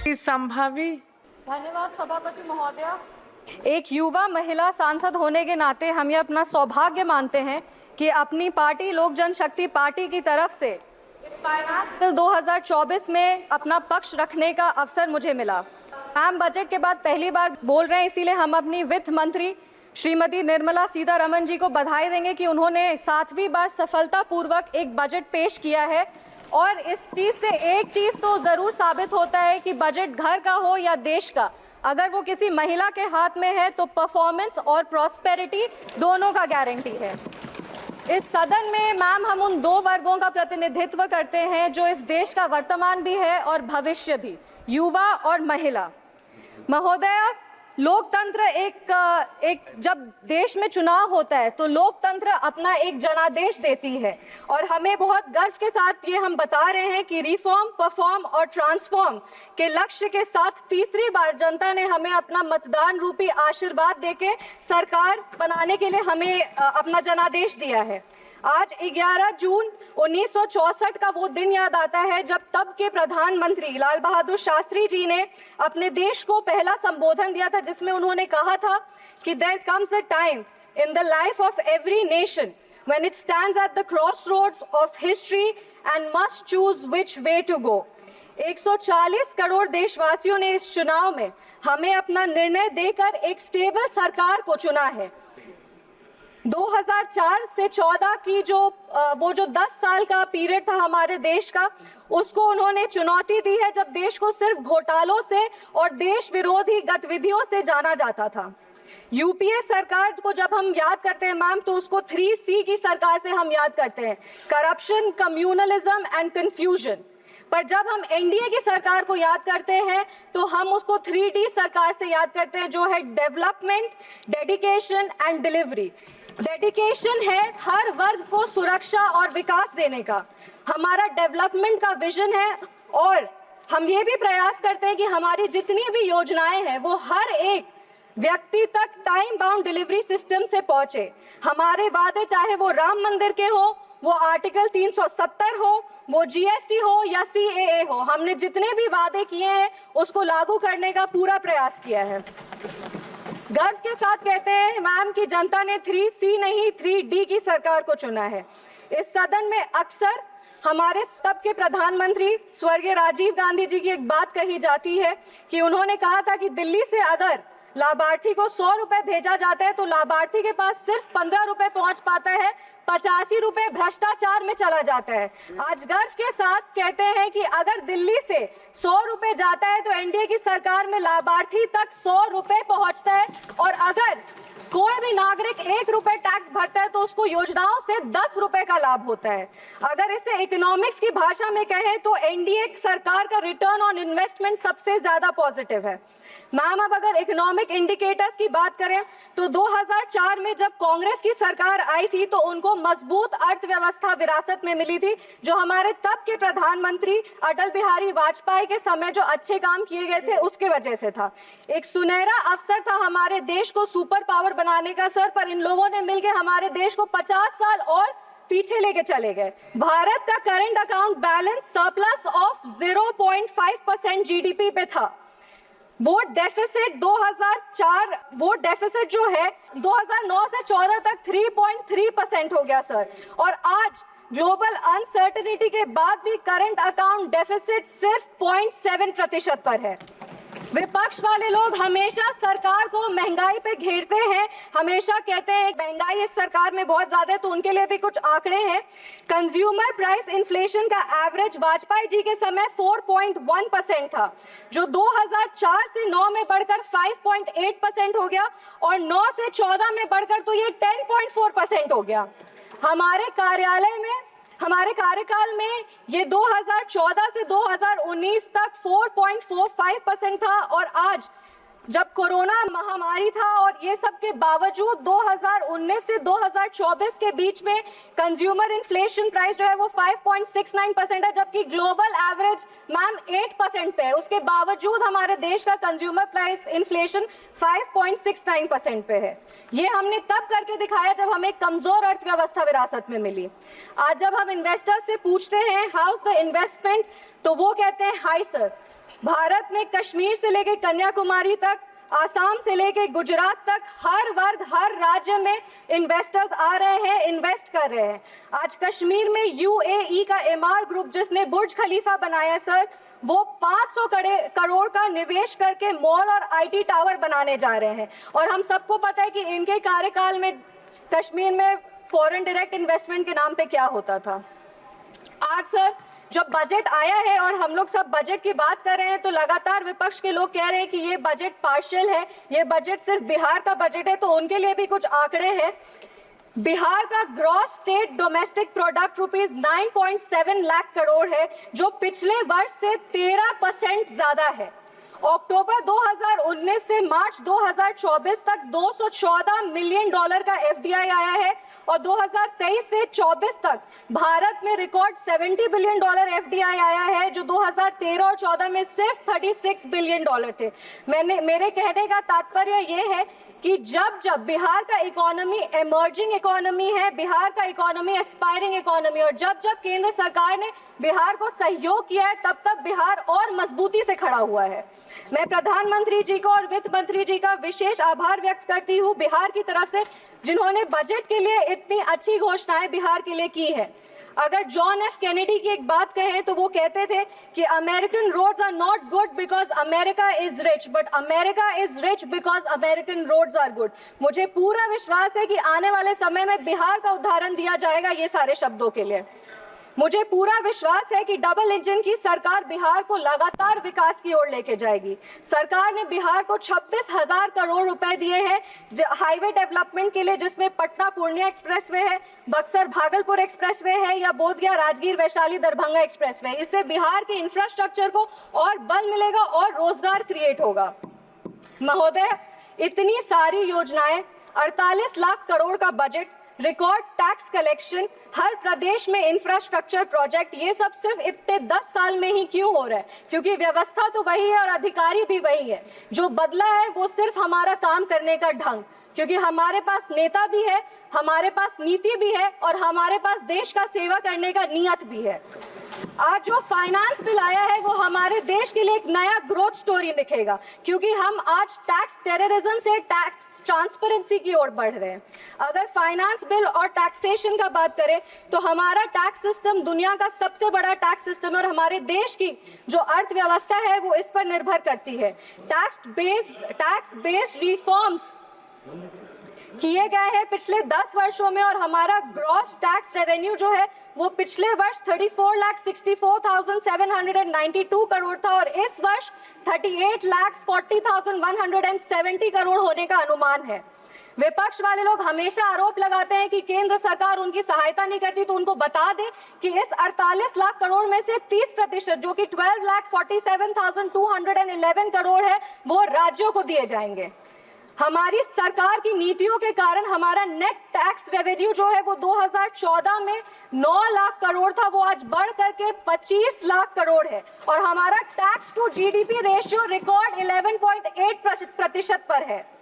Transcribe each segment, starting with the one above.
संभावी। धन्यवाद सभापति महोदया। एक युवा महिला सांसद होने के नाते हम ये अपना सौभाग्य मानते हैं कि अपनी पार्टी लोक जनशक्ति पार्टी की तरफ से इस फाइनेंस बिल 2024 में अपना पक्ष रखने का अवसर मुझे मिला। मैम बजट के बाद पहली बार बोल रहे हैं, इसीलिए हम अपनी वित्त मंत्री श्रीमती निर्मला सीतारमण जी को बधाई देंगे कि उन्होंने 7वीं बार सफलतापूर्वक एक बजट पेश किया है। और इस चीज़ से एक चीज़ तो ज़रूर साबित होता है कि बजट घर का हो या देश का, अगर वो किसी महिला के हाथ में है तो परफॉर्मेंस और प्रॉस्पेरिटी दोनों का गारंटी है। इस सदन में मैम हम उन दो वर्गों का प्रतिनिधित्व करते हैं जो इस देश का वर्तमान भी है और भविष्य भी, युवा और महिला। महोदया, लोकतंत्र एक जब देश में चुनाव होता है तो लोकतंत्र अपना एक जनादेश देती है और हमें बहुत गर्व के साथ ये हम बता रहे हैं कि रिफॉर्म, परफॉर्म और ट्रांसफॉर्म के लक्ष्य के साथ तीसरी बार जनता ने हमें अपना मतदान रूपी आशीर्वाद देके सरकार बनाने के लिए हमें अपना जनादेश दिया है। आज 11 जून 1964 का वो दिन याद आता है जब तब के प्रधानमंत्री लाल बहादुर शास्त्री जी ने अपने देश को पहला संबोधन दिया था, जिसमें उन्होंने कहा था कि there comes a time in the life of every nation when it stands at the crossroads of history and must choose which way to go. 140 crore देशवासियों ने इस चुनाव में हमें अपना निर्णय देकर एक स्टेबल सरकार को चुना है। 2004 से 14 की वो जो 10 साल का पीरियड था हमारे देश का, उसको उन्होंने चुनौती दी है जब देश को सिर्फ घोटालों से और देश विरोधी गतिविधियों से जाना जाता था। यूपीए सरकार को जब हम याद करते हैं मैम तो उसको 3C की सरकार से हम याद करते हैं, करप्शन, कम्युनलिज्म एंड कंफ्यूजन। पर जब हम एनडीए की सरकार को याद करते हैं तो हम उसको 3D सरकार से याद करते हैं, जो है development, dedication and delivery. Dedication है हर वर्ग को सुरक्षा और विकास देने का, हमारा डेवलपमेंट का विजन है और हम ये भी प्रयास करते हैं कि हमारी जितनी भी योजनाएं हैं वो हर एक व्यक्ति तक टाइम बाउंड डिलीवरी सिस्टम से पहुंचे। हमारे वादे चाहे वो राम मंदिर के हो, वो आर्टिकल 370 हो, वो जीएसटी हो या सीएए हो, हमने जितने भी वादे किए हैं उसको लागू करने का पूरा प्रयास किया है। गर्व के साथ कहते हैं मैम कि जनता ने 3C नहीं 3D की सरकार को चुना है। इस सदन में अक्सर हमारे तब के प्रधानमंत्री स्वर्गीय राजीव गांधी जी की एक बात कही जाती है कि उन्होंने कहा था कि दिल्ली से अगर लाभार्थी को 100 रुपए भेजा जाता है तो लाभार्थी के पास सिर्फ 15 रुपए पहुंच पाता है, 85 रुपए भ्रष्टाचार में चला जाता है। आज गर्व के साथ कहते हैं कि अगर दिल्ली से 100 रुपए जाता है तो एनडीए की सरकार में लाभार्थी तक 100 रुपए पहुंचता है और अगर कोई भी नागरिक 1 रुपए टैक्स भरता है तो उसको योजनाओं से 10 रुपए का लाभ होता है। अगर इसे इकोनॉमिक्स की भाषा में कहें तो एनडीए सरकार का रिटर्न ऑन इन्वेस्टमेंट सबसे ज्यादा पॉजिटिव है। मैम अब अगर इकोनॉमिक इंडिकेटर्स की बात करें तो 2004 में जब कांग्रेस की सरकार आई थी तो उनको मजबूत अर्थव्यवस्था विरासत में मिली थी, जो हमारे तब के प्रधानमंत्री अटल बिहारी वाजपेयी के समय जो अच्छे काम किए गए थे उसके वजह से था। एक सुनहरा अवसर था हमारे देश को सुपर पावर बनाने का सर, पर इन लोगों ने मिलकर हमारे देश को 50 साल और पीछे लेके चले गए। भारत का current account balance surplus of 0.5% GDP पे था। वो डेफिसिट 2004 वो डेफिसिट जो है 2009 से 14 तक 3.3% हो गया सर, और आज ग्लोबल अनसर्टेनिटी के बाद भी करंट अकाउंट डेफिसिट सिर्फ 0.7% पर है। विपक्ष वाले लोग हमेशा सरकार को महंगाई पे घेरते हैं, हमेशा कहते हैं महंगाई इस सरकार में बहुत ज्यादा है, तो उनके लिए भी कुछ आंकड़े हैं। कंज्यूमर प्राइस इन्फ्लेशन का एवरेज वाजपेयी जी के समय 4.1% था, जो 2004 से 9 में बढ़कर 5.8% हो गया और 9 से 14 में बढ़कर तो ये 10.4% हो गया। हमारे कार्यकाल में ये 2014 से 2019 तक 4.45% था और आज जब कोरोना महामारी था और ये सब के बावजूद 2019 से 2024 के बीच में कंज्यूमर इन्फ्लेशन प्राइस जो है वो 5.69% है, जबकि ग्लोबल एवरेज मैम 8% पे है। उसके बावजूद हमारे देश का कंज्यूमर प्राइस इन्फ्लेशन 5.69% पे है। ये हमने तब करके दिखाया जब हमें कमजोर अर्थव्यवस्था विरासत में मिली। आज जब हम इन्वेस्टर्स से पूछते हैं हाउ इज द इन्वेस्टमेंट, तो वो कहते हैं हाय सर, भारत में कश्मीर से लेके कन्याकुमारी तक, आसाम से लेके गुजरात तक हर वर्ग हर राज्य में इन्वेस्टर्स आ रहे हैं, इन्वेस्ट कर रहे हैं। आज कश्मीर में यूएई का एमआर ग्रुप जिसने बुर्ज खलीफा बनाया सर, वो 500 करोड़ का निवेश करके मॉल और आईटी टावर बनाने जा रहे हैं। और हम सबको पता है कि इनके कार्यकाल में कश्मीर में फॉरेन डायरेक्ट इन्वेस्टमेंट के नाम पे क्या होता था। आज सर जब बजट आया है और हम लोग सब बजट की बात कर रहे हैं तो लगातार विपक्ष के लोग कह रहे हैं कि ये बजट पार्शियल है, ये बजट सिर्फ बिहार का बजट है। तो उनके लिए भी कुछ आंकड़े हैं। बिहार का gross state domestic product rupees 9.7 lakh crore है, जो पिछले वर्ष से 13% ज्यादा है। अक्टूबर 2019 से मार्च 2024 तक 214 मिलियन डॉलर का एफडीआई आया है और 2023 से 24 तक भारत में रिकॉर्ड 70 बिलियन डॉलर एफडीआई आया है, जो 2013 और 14 में सिर्फ 36 बिलियन डॉलर थे। मेरे कहने का तात्पर्य ये है कि जब बिहार का इकोनॉमी इमर्जिंग इकोनॉमी है, बिहार का इकोनॉमी एस्पायरिंग इकोनॉमी, और जब केंद्र सरकार ने बिहार को सहयोग किया है तब बिहार और मजबूती से खड़ा हुआ है। मैं प्रधानमंत्री जी को और वित्त मंत्री जी का विशेष आभार व्यक्त करती हूँ बिहार की तरफ से, जिन्होंने बजट के लिए इतनी अच्छी घोषणाएं बिहार के लिए की है। अगर जॉन एफ कैनेडी की एक बात कहें तो वो कहते थे कि American roads are not good because America is rich, but America is rich because American roads are good. मुझे पूरा विश्वास है कि आने वाले समय में बिहार का उदाहरण दिया जाएगा ये सारे शब्दों के लिए। मुझे पूरा विश्वास है कि डबल इंजन की सरकार बिहार को लगातार विकास की ओर लेके जाएगी। सरकार ने बिहार को 26,000 करोड़ रुपए दिए हैं हाईवे डेवलपमेंट के लिए, जिसमें पटना पूर्णिया एक्सप्रेसवे है, बक्सर भागलपुर एक्सप्रेसवे है या बोधगया राजगीर वैशाली दरभंगा एक्सप्रेसवे। इससे बिहार के इंफ्रास्ट्रक्चर को और बल मिलेगा और रोजगार क्रिएट होगा। महोदय, इतनी सारी योजनाएं, 48 लाख करोड़ का बजट, रिकॉर्ड टैक्स कलेक्शन, हर प्रदेश में इंफ्रास्ट्रक्चर प्रोजेक्ट, ये सब सिर्फ इतने 10 साल में ही क्यों हो रहा है? क्योंकि व्यवस्था तो वही है और अधिकारी भी वही है। जो बदला है वो सिर्फ हमारा काम करने का ढंग, क्योंकि हमारे पास नेता भी है, हमारे पास नीति भी है और हमारे पास देश का सेवा करने का नियत भी है। आज जो फाइनेंस बिल आया है वो हमारे देश के लिए एक नया ग्रोथ स्टोरी लिखेगा, क्योंकि हम आज टैक्स टेररिज्म से टैक्स ट्रांसपेरेंसी की ओर बढ़ रहे हैं। अगर फाइनेंस बिल और टैक्सेशन का बात करें तो हमारा टैक्स सिस्टम दुनिया का सबसे बड़ा टैक्स सिस्टम है और हमारे देश की जो अर्थव्यवस्था है वो इस पर निर्भर करती है। टैक्स बेस्ड रिफॉर्म्स किए गए हैं पिछले 10 वर्षों में और हमारा ग्रॉस टैक्स रेवेन्यू जो है वो पिछले वर्ष 34,64,792 करोड़ था और इस वर्ष 38,40,170 करोड़ होने का अनुमान है। विपक्ष वाले लोग हमेशा आरोप लगाते हैं कि केंद्र सरकार उनकी सहायता नहीं करती, तो उनको बता दें कि इस 48 लाख करोड़ में से 30% जो कि 12,47,211 करोड़ है वो राज्यों को दिए जाएंगे। हमारी सरकार की नीतियों के कारण हमारा नेट टैक्स रेवेन्यू जो है वो 2014 में 9 लाख करोड़ था, वो आज बढ़ करके 25 लाख करोड़ है और हमारा tax to GDP ratio record 11.8% पर है।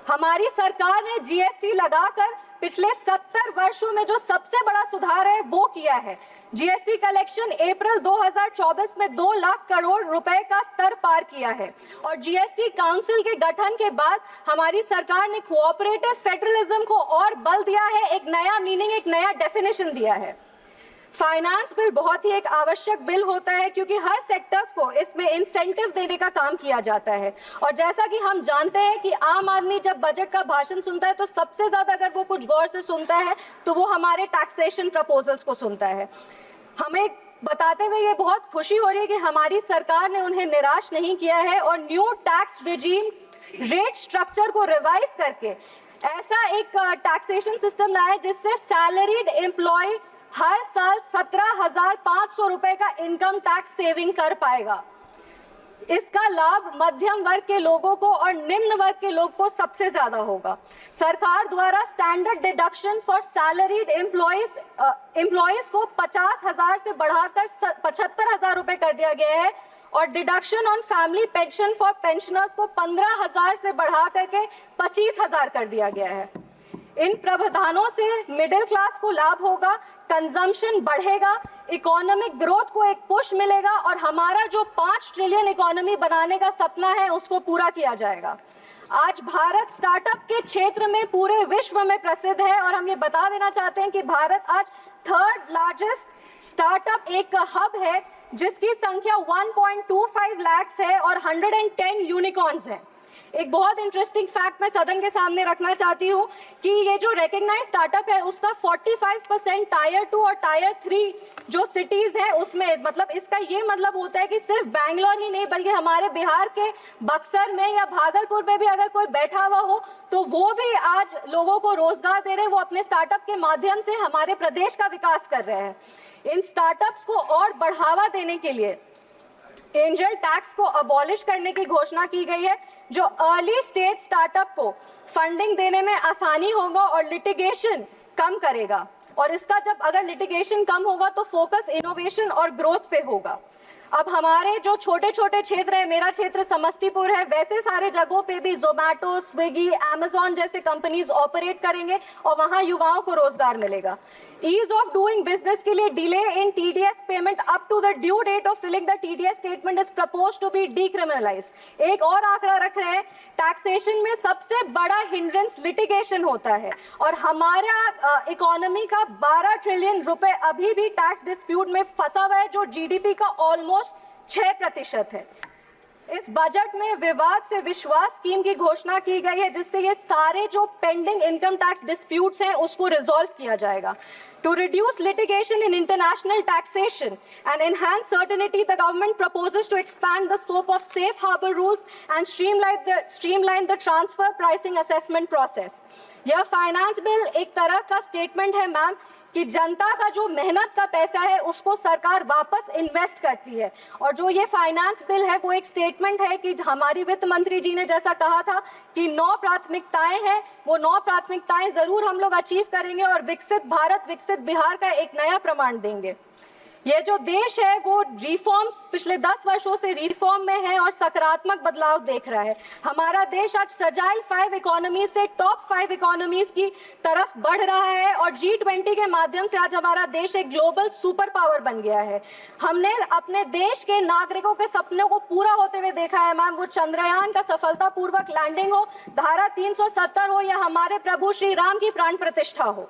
हमारी सरकार ने जीएसटी लगाकर पिछले 70 वर्षों में जो सबसे बड़ा सुधार है वो किया है। जीएसटी कलेक्शन अप्रैल 2024 में 2 लाख करोड़ रुपए का स्तर पार किया है और जीएसटी काउंसिल के गठन के बाद हमारी सरकार ने कोऑपरेटिव फेडरलिज्म को और बल दिया है, एक नया मीनिंग, एक नया डेफिनेशन दिया है। फाइनेंस बिल बहुत ही एक आवश्यक बिल होता है क्योंकि हर सेक्टर्स को इसमें इंसेंटिव देने का काम किया जाता है और जैसा कि हम जानते हैं कि आम आदमी जब बजट का भाषण सुनता है तो सबसे ज्यादा अगर वो कुछ गौर से सुनता है तो वो हमारे टैक्सेशन प्रपोजल्स को सुनता है। हमें बताते हुए ये बहुत खुशी हो रही है कि हमारी सरकार ने उन्हें निराश नहीं किया है और new tax regime rate structure को रिवाइज करके ऐसा एक टैक्सेशन सिस्टम लाया जिससे सैलरीड एम्प्लॉय हर साल 17,500 रुपए का इनकम टैक्स सेविंग कर पाएगा। इसका लाभ मध्यम वर्ग के लोगों को और निम्न वर्ग के लोग को सबसे ज्यादा होगा। सरकार द्वारा standard deduction for salaried employees को 50,000 से बढ़ाकर 75,000 रुपए कर दिया गया है और deduction on family pension for pensioners को 15,000 से बढ़ा करके 25,000 कर दिया गया है। इन प्रावधानों से मिडिल क्लास को लाभ होगा, कंजम्पशन बढ़ेगा, इकोनॉमिक ग्रोथ को एक पुश मिलेगा और हमारा जो 5 ट्रिलियन इकोनॉमी बनाने का सपना है उसको पूरा किया जाएगा। आज भारत स्टार्टअप के क्षेत्र में पूरे विश्व में प्रसिद्ध है और हम ये बता देना चाहते हैं कि भारत आज 3rd लार्जेस्ट स्टार्टअप एक हब है जिसकी संख्या 1.25 लाख है और 110 यूनिकॉर्न्स हैं। एक बहुत इंटरेस्टिंग फैक्ट मैं सदन के सामने रखना चाहती हूँ कि ये जो रिकग्नाइज्ड स्टार्टअप है उसका 45% टायर 2 और टायर 3 जो सिटीज है उसमें, मतलब इसका ये मतलब होता है कि सिर्फ बैंगलोर ही नहीं बल्कि हमारे बिहार के बक्सर में या भागलपुर में भी अगर कोई बैठा हुआ हो तो वो भी आज लोगों को रोजगार दे रहे हैं, वो अपने स्टार्टअप के माध्यम से हमारे प्रदेश का विकास कर रहे हैं। इन स्टार्टअप्स को और बढ़ावा देने के लिए एंजल टैक्स को अबॉलिश करने की घोषणा की गई है, जो अर्ली स्टेज स्टार्टअप को फंडिंग देने में आसानी होगा और लिटिगेशन कम करेगा। और इसका जब अगर लिटिगेशन कम होगा तो फोकस इनोवेशन और ग्रोथ पे होगा। अब हमारे जो छोटे छोटे क्षेत्र है, मेरा क्षेत्र समस्तीपुर है, वैसे सारे जगहों पे भी जोमैटो, स्विगी, अमेजॉन जैसे कंपनीज ऑपरेट करेंगे और वहां युवाओं को रोजगार मिलेगा। ईज ऑफ डूइंग बिजनेस के लिए delay in TDS payment up to the due date of filling the TDS statement is proposed to be decriminalised. एक और आंकड़ा रख रहे हैं, टैक्सेशन में सबसे बड़ा हिंड्रेंस लिटिगेशन होता है और हमारा इकोनॉमी का 12 ट्रिलियन रुपए अभी भी टैक्स डिस्प्यूट में फंसा हुआ है, जो जीडीपी का ऑलमोस्ट 6% है। इस बजट में विवाद से विश्वास स्कीम की घोषणा की गई है जिससे ये सारे जो पेंडिंग इनकम टैक्स डिस्प्यूट्स हैं उसको रिजॉल्व किया जाएगा। To reduce litigation in international taxation and enhance certainty, the government proposes to expand the scope of safe harbor rules and streamline the transfer pricing assessment process. यह finance bill एक तरह का statement है ma'am कि जनता का जो मेहनत का पैसा है उसको सरकार वापस इन्वेस्ट करती है। और जो ये फाइनेंस बिल है वो एक स्टेटमेंट है कि हमारी वित्त मंत्री जी ने जैसा कहा था कि 9 प्राथमिकताएं हैं, वो 9 प्राथमिकताएं जरूर हम लोग अचीव करेंगे और विकसित भारत, विकसित बिहार का एक नया प्रमाण देंगे। ये जो देश है वो रिफॉर्म्स पिछले 10 वर्षों से रिफॉर्म में है और सकारात्मक बदलाव देख रहा है। हमारा देश आज फ्रजाइल 5 इकोनॉमी से टॉप 5 इकोनॉमीज की तरफ बढ़ रहा है और G20 के माध्यम से आज हमारा देश एक ग्लोबल सुपर पावर बन गया है। हमने अपने देश के नागरिकों के सपनों को पूरा होते हुए देखा है मैम, वो चंद्रयान का सफलतापूर्वक लैंडिंग हो, धारा 370 हो या हमारे प्रभु श्री राम की प्राण प्रतिष्ठा हो।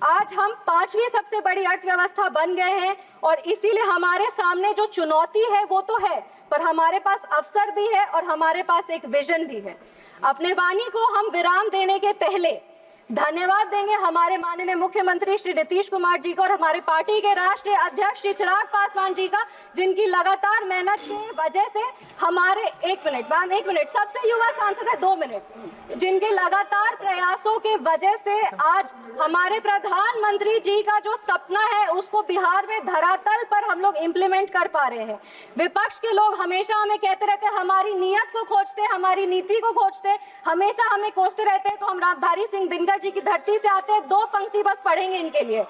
आज हम 5वीं सबसे बड़ी अर्थव्यवस्था बन गए हैं और इसीलिए हमारे सामने जो चुनौती है वो तो है, पर हमारे पास अवसर भी है और हमारे पास एक विजन भी है। अपने वाणी को हम विराम देने के पहले धन्यवाद देंगे हमारे माननीय मुख्यमंत्री श्री नीतीश कुमार जी को और हमारे पार्टी के राष्ट्रीय अध्यक्ष श्री चिराग पासवान जी का, जिनकी लगातार मेहनत की वजह से हमारे 1 मिनट मैम 1 मिनट सबसे युवा सांसद है 2 मिनट, जिनके लगातार प्रयासों के वजह से आज हमारे प्रधानमंत्री जी का जो सपना है उसको बिहार में धरातल पर हम लोग इम्प्लीमेंट कर पा रहे हैं। विपक्ष के लोग हमेशा हमें कहते रहते हैं, हमारी नीयत को खोजते, हमारी नीति को खोजते, हमेशा हमें कोसते रहते हैं। तो हम राजधानी सिंह दिनकर जी की धरती से आते हैं, 2 पंक्ति बस पढ़ेंगे इनके लिए।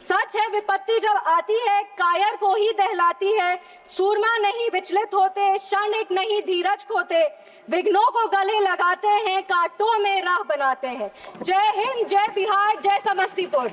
सच है विपत्ति जब आती है कायर को ही दहलाती है, सूरमा नहीं विचलित होते, क्षणिक नहीं धीरज खोते, विघ्नों को गले लगाते हैं, कांटों में राह बनाते हैं। जय हिंद, जय बिहार, जय समस्तीपुर।